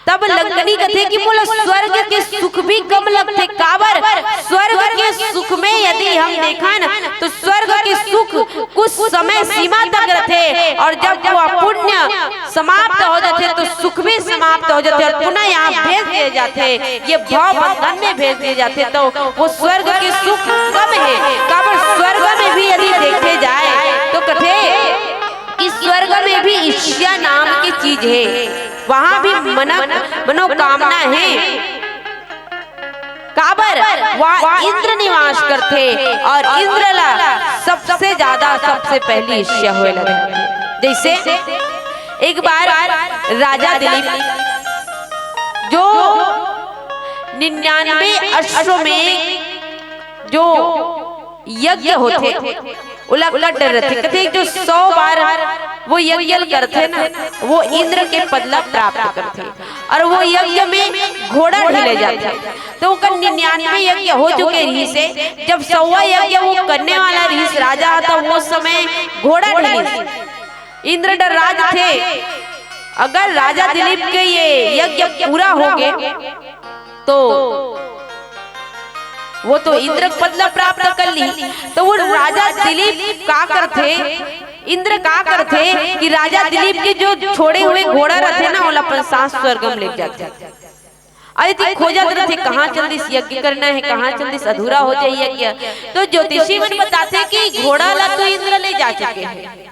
तब लंकनी कथे कि बोला स्वर्ग के सुख भी कम लगते। काबर स्वर्ग के सुख में यदि हम देखा ना तो स्वर्ग के सुख कुछ समय सीमा तक रहते, और जब वो पुण्य समाप्त हो जाते तो सुख भी समाप्त हो जाते और पुनः यहाँ भेज दिए जाते, ये भाव बंधन में भेज दिए जाते। तो वो स्वर्ग के सुख कम है। काबर स्वर्ग में भी यदि देखे जाए तो कथे कि स्वर्ग में भी ईर्ष्या नाम की चीज है, वहां भी मनोकामना है। काबर वहाँ इंद्र निवास करते और इंद्रला सबसे ज्यादा सबसे पहली ईर्ष्या हुए लगे। जैसे एक बार राजा दिलीप जो 99 अश्वमेध जो यज्ञ होते उलट डर रहे थे, जो 100 बार वो यज्ञ करते ना वो इंद्र के पदला प्राप्त करते, और वो यज्ञ में घोड़ा ढीले जाते। तो 99 यज्ञ हो चुके रही से जब 100वां यज्ञ वो करने वाला रही राजा आता, वो समय घोड़ा ढीले इंद्र डर राज थे। अगर राजा दिलीप के ये यज्ञ पूरा हो गए तो वो तो इंद्र पदला प्राप्त कर ली। तो वो राजा दिलीप का करते, इंद्र का करते कि राजा दिलीप के जो छोड़े हुए घोड़ा रहते ना वो अपन सांस स्वर्गम ले जाते। अरे ती खोजत रहते कहाँ जल्दी यज्ञ करना है, कहाँ जल्दी अधूरा हो जाए यज्ञ। तो ज्योतिषी मन बताते कि घोड़ा ला तो इंद्र ले जा चुके हैं।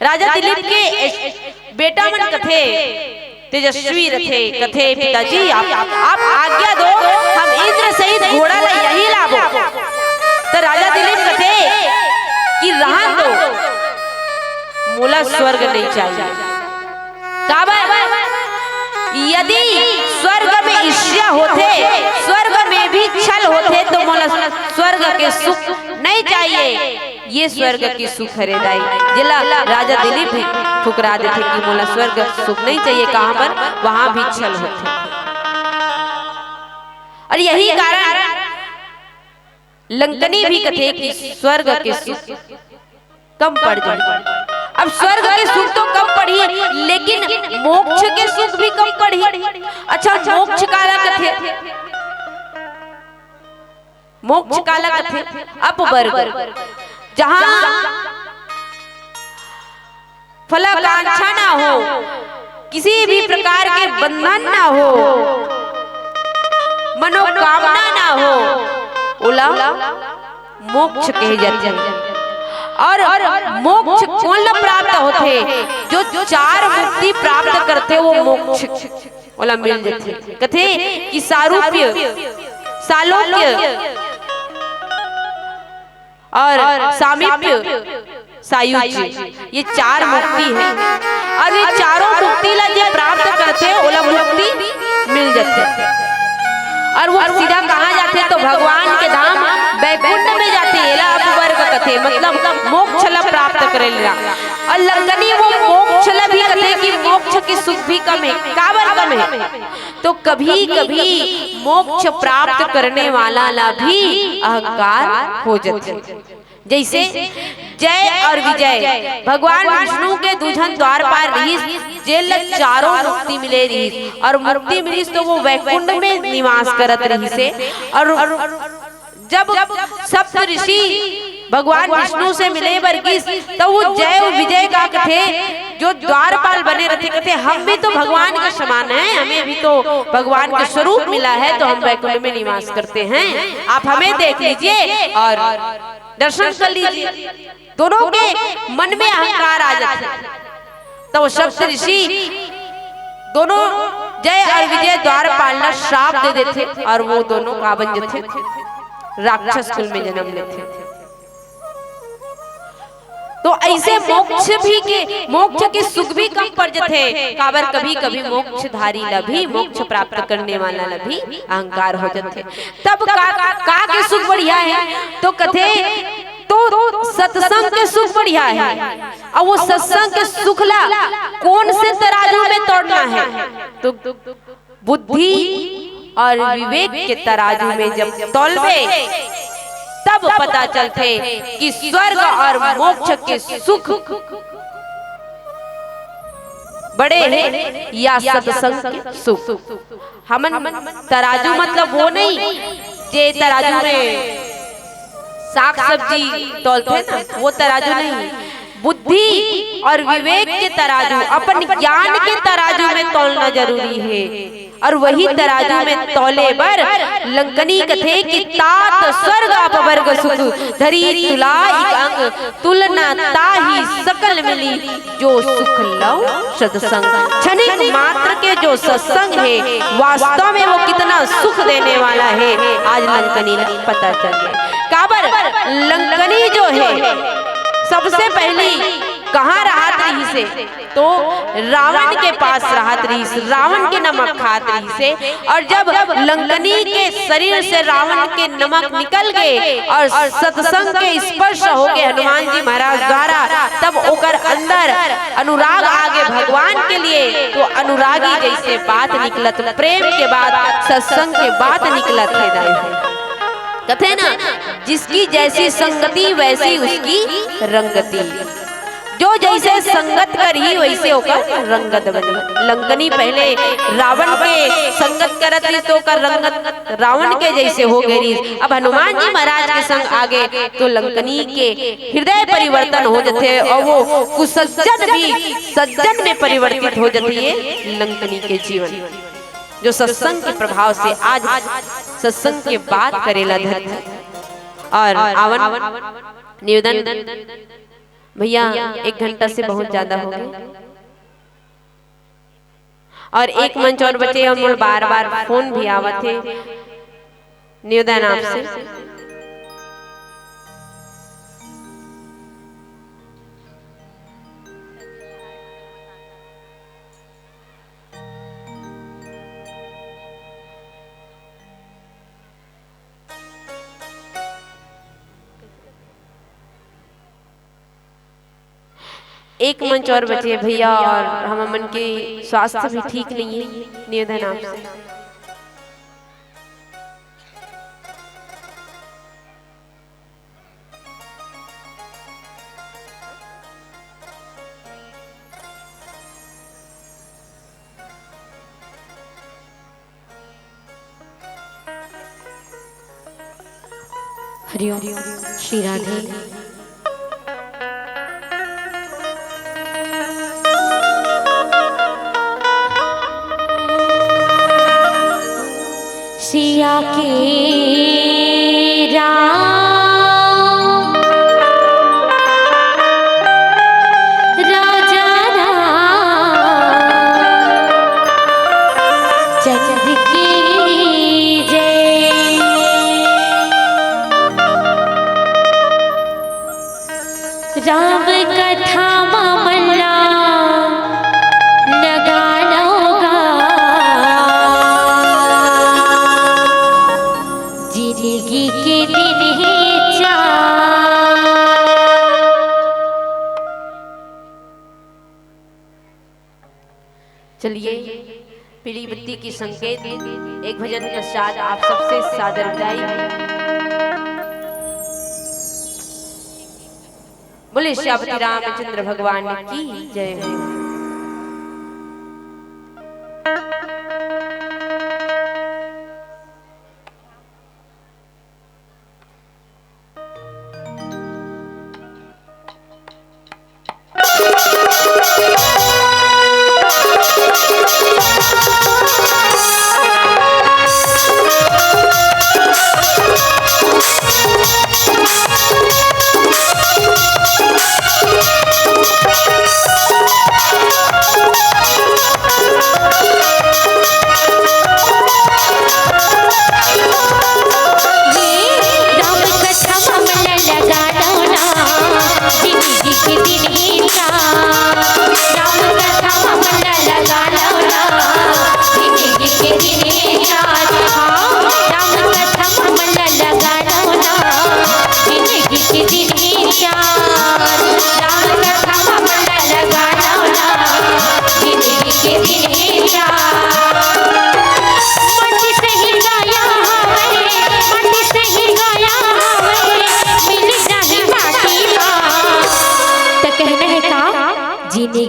राजा दिलीप के बेटा मन कथे तेजस्वी रथे, कथे पिताजी आप आज्ञा दो, हम इंद्र सहित घोड़ा ला यही लाभो। तो राजा दिलीप कथे कि रहन दो, मूला स्वर्ग नहीं चाहिए। काबर यदि स्वर्ग में ईर्ष्या होते, स्वर्ग में भी छल होते तो मोला स्वर्ग के सुख नहीं चाहिए। ये स्वर्ग की सुख हरेदाई जिला राजा दिलीप भी ठुकरा देते कि मोला स्वर्ग सुख नहीं चाहिए। कहां पर वहां भी छल होते, और यही कारण लंकनी भी कथे कि स्वर्ग के सुख कम पड़ जाए। अब स्वर्ग के सुख तो कम पड़ी, लेकिन मोक्ष के सुख भी कम पड़ी। अच्छा मोक्ष काला कथे, मोक्ष काला कथे अपवर्ग, जहां फलाकांक्षा ना हो, किसी भी प्रकार के बंधन ना हो, मनोकामना ना हो, उला मोक्ष कहे जाते हैं। और मोक्ष कौन प्राप्त होते? जो 4 मुक्ति प्राप्त करते वो मोक्ष वाला मिल जाते। कथे कि सारूप्य, सालोक्य और सामीप्य, सायुज्य, ये 4 मुक्ति है। और ये चारों मुक्ति ला जो प्राप्त करते ओला मुक्ति मिल जाते, और वो सीधा कहाँ जाते तो भगवान के धाम वैकुंठ में जाते। एला अपवर्ग कथे मतलब मोक्ष ला प्राप्त करेला। और लंकनी वो मोक्ष ला भी कथे कि मोक्ष की सुख भी कम है। काबर कम है? तो कभी कभी मोक्ष प्राप्त करने वाला ला भी अहंकार हो जाते। जैसे जय और विजय भगवान विष्णु के दुल्हन द्वार पार रही, जेल चारों मुक्ति मिले रही, और मुक्ति मिली तो वो वैकुंठ में निवास करत रही से। और जब सप्त ऋषि भगवान विष्णु से मिले वर्गीस, तो वो जय और विजय का कथे जो द्वारपाल बने रहते, कहते हम भी तो भगवान का समान है, हमें भी तो भगवान का स्वरूप मिला है, तो हम वैकुंठ में निवास करते हैं, आप हमें देख लीजिए और दर्शन कर लीजिए। दोनों के मन में अहंकार आ जाता है। तो सप्त ऋषि दोनों जय और विजय द्वारपाल का श्राप दे देते, और वो दोनों का बन जाते, राक्षस कुल में जन्म लेते। तो ऐसे मोक्ष के सुख भी कम पड़ जाते। काबर कभी कभी मोक्षधारी ला भी, मोक्ष प्राप्त करने वाला ला भी अहंकार हो जाते। तब का के सुख बढ़िया है? तो कथे तो सत्संग के सुख बढ़िया है, और वो सत्संग के सुखला कौन से तराजू में तोड़ना है? तो बुद्धि और विवेक के तराजू में जब तौलबे तब पता चलते कि स्वर्ग और मोक्ष के सुख बड़े हैं या सत्संग के सुख। हमन तराजू मतलब वो नहीं जे तराजू में साग सब्जी तौलते ना, वो तराजू नहीं। बुद्धि और विवेक के तराजू, अपन ज्ञान के तराजू में तौलना जरूरी है। और वही तराजू में तौले बर लंकनी कथे कि तात स्वर्ग अपवर्ग सुख धरी तुला एक अंग तुलना ताही सकल मिली जो सुख लव सत्संग। क्षणिक मात्र के जो सत्संग है वास्तव में वो कितना सुख देने वाला है, आज लंकनी पता चल गया। काबर लंकनी जो है सबसे पहली कहाँ राहत रही से? तो रावण के पास राहत रही से, रावण के नमक खात रही से। और जब लंकनी के शरीर से रावण के नमक निकल गए और सत्संग के स्पर्श हो गए हनुमान जी महाराज द्वारा, तब ओकर अंदर अनुराग आगे भगवान के लिए। तो अनुरागी जैसे बात निकलत, प्रेम के बाद सत्संग के बात निकलत है। कहते ना, जिसकी जैसी संगति वैसी उसकी रंगति। जो जैसे संगत करी वैसे होकर रंगत बनी। लंकनी पहले रावण के संगत करत रही तो कर रंगत रावण के जैसे हो गई। अब हनुमान जी महाराज के संग आगे तो लंकनी के हृदय परिवर्तन हो जाते और वो कुसज्जन भी सज्जन में परिवर्तित हो जाती है लंकनी के जीवन। जो सत्संग के प्रभाव से आज सत्संग के बात करेला धरती। और आवन निवेदन भैया 1 घंटा से बहुत ज्यादा हो गए और एक मंच और बचे, हम बार बार फोन भी आवत थे। निवेदन आपसे एक मंच और बचे भैया, और हम मन के स्वास्थ्य भी ठीक नहीं है। निवेदन आपसे हरिओम श्री राधे। सिया के राम राजा राम चंद्र की जय। राम कथा मामला लगानोगा जिंदगी के दिन ही चार। चलिए पीली बत्ती की संकेत एक भजन पश्चात आप सबसे सादर विदाई। बोले श्यामती रामचंद्र भगवान की जय हो। राम कथा मामला लगा लो ना।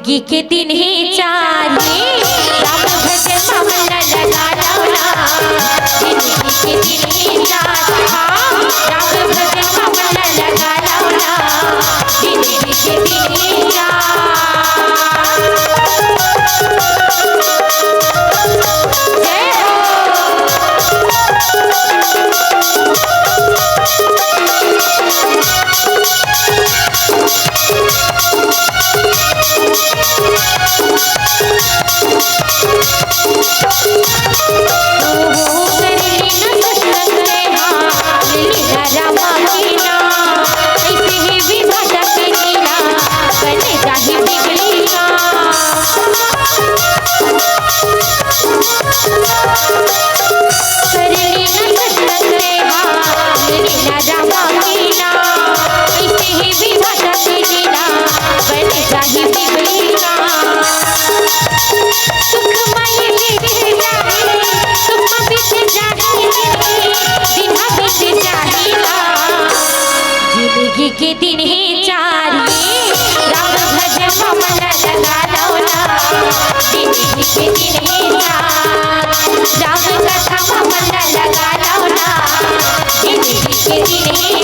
जिंदगी के दिन ही चाहिए राम भजन मन लगा लौला जिंदगी के दिन ही चाहिए राम भजन मन लगा लौला जिंदगी के दिन ही के दिन ही चाहिए राम भजन मन लगा लौला जिंदगी के दिन ही चाहिए राम कथा मन लगा लौला जिंदगी के दिन ही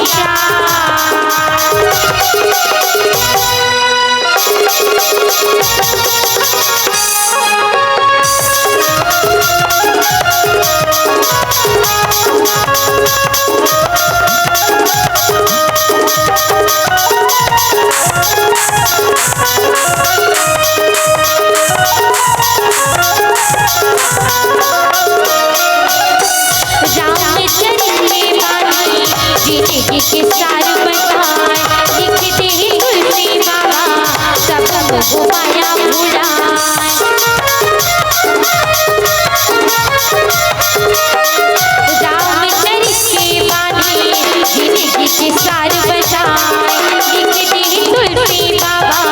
जिंदगी के सार बताए लिखते ही तुलसी बाबा सब घुमाया भुलाए रामचरित के बानी जिंदगी के सार बताए लिखते ही तुलसी बाबा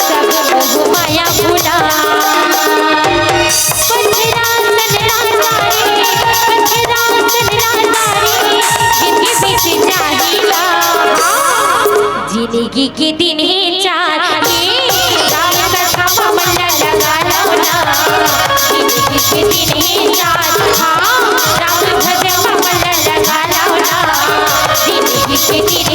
सब घुमाया भुलाए जिंदगी के दिन ही चाहिए राम कथा मन लगा लौला जिंदगी के दिन ही चाहिए राम भजन मन लगा लौला जिंदगी के दिन